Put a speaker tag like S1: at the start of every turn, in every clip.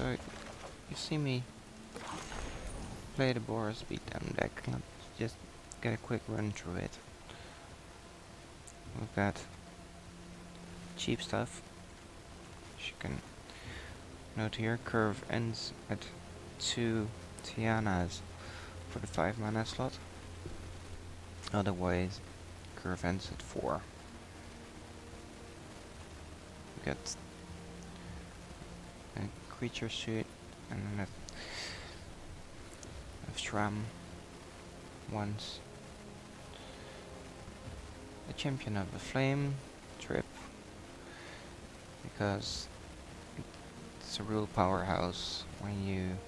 S1: So you see me play the Boris beatdown deck. Let's just get a quick run through it. We've got cheap stuff, as you can note here. Curve ends at 2 Tianas for the 5 mana slot. Otherwise, curve ends at 4. We got a creature suit and then a Shram once. The Champion of the Flame trip, because it's a real powerhouse when you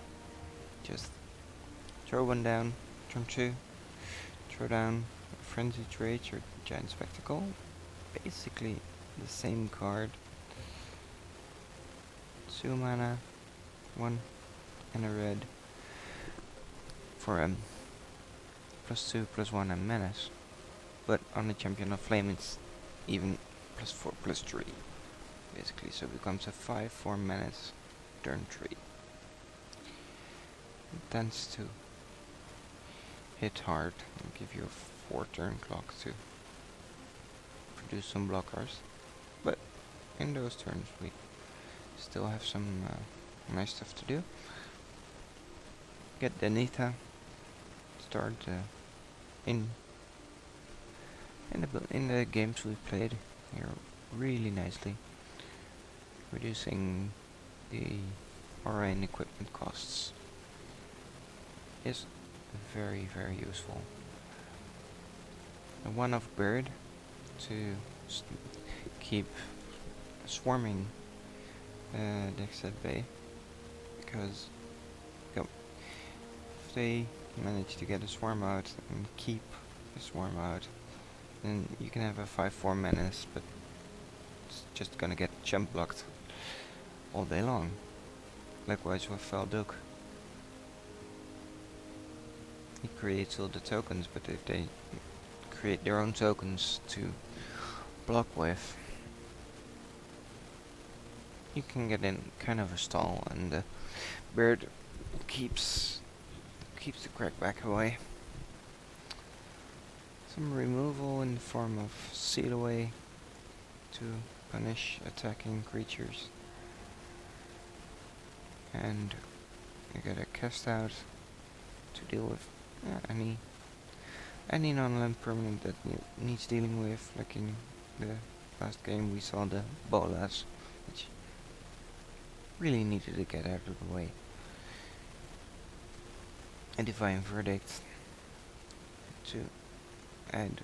S1: just throw one down, turn 2, throw down a Frenzied Rage or Giant Spectacle. Basically the same card. 2 mana, 1 and a red for a +2/+1 and menace. But on the Champion of Flame it's even +4/+3 basically, so it becomes a 5/4 menace turn 3. It tends to hit hard and give you a 4 turn clock to produce some blockers, but in those turns we still have some nice stuff to do. Get Danita, start in the games we've played here really nicely, reducing the aura and equipment costs is very useful. A one-off bird to keep swarming decks at bay, because if they manage to get a swarm out and keep the swarm out, then you can have a 5/4 menace, but it's just gonna get jump blocked all day long. Likewise with Valduk. He creates all the tokens, but if they create their own tokens to block with, you can get in kind of a stall, and the bird keeps the crackback away. Some removal in the form of Seal Away to punish attacking creatures, and you get a Cast Out to deal with any non-land permanent that needs dealing with. Like in the last game we saw the Bolas, which really needed to get out of the way. A Divine Verdict to add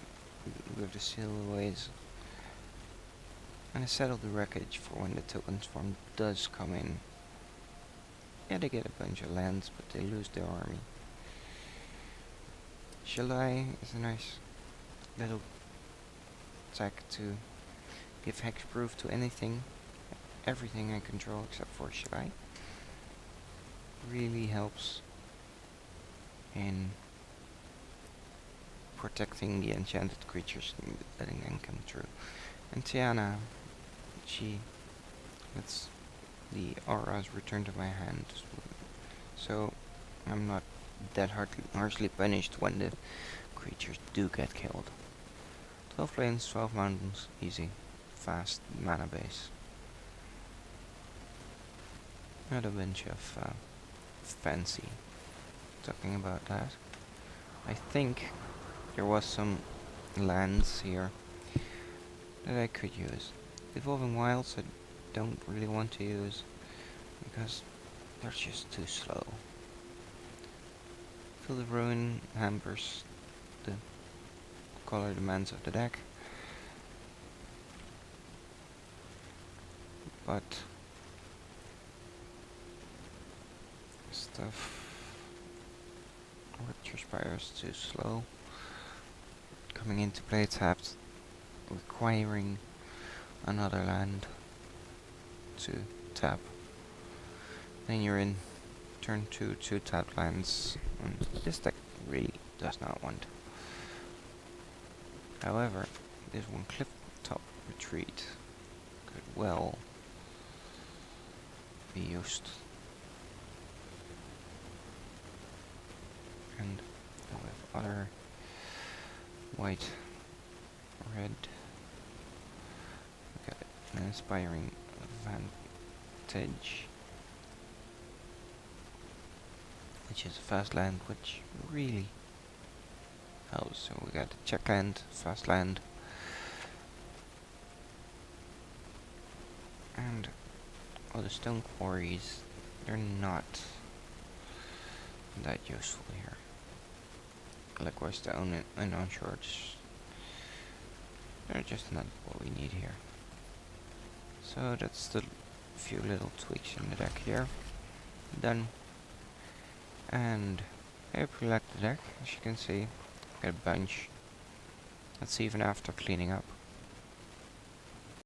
S1: with the Seal Aways, and a Settle the Wreckage for when the token swarm does come in. Yeah, they get a bunch of lands, but they lose their army. Shalai is a nice little attack to give hexproof to everything I control except for Shalai. Really helps in protecting the enchanted creatures and letting them come through. And Tiana, she lets the auras return to my hand, so I'm not that harshly punished when the creatures do get killed. 12 plains, 12 mountains, easy, fast mana base. Not a bunch of fancy talking about that. I think there was some lands here that I could use. Evolving Wilds I don't really want to use because they're just too slow. Field of Ruin hampers the color demands of the deck, but stuff Rapture Spire is too slow. Coming into play tapped, requiring another land to tap. Then you're in turn 2 tapped lands, and this deck really does not want. However, this one Clifftop Retreat could well be used and with other white, red. We got an inspiring vantage, which is a fast land, which really helps. So we got check land, fast land, and all the stone quarries. They're not that useful here. Likewise, the onshore. They're just not what we need here. So that's the few little tweaks in the deck here. Done. And I hope you like the deck. As you can see, got a bunch. That's even after cleaning up.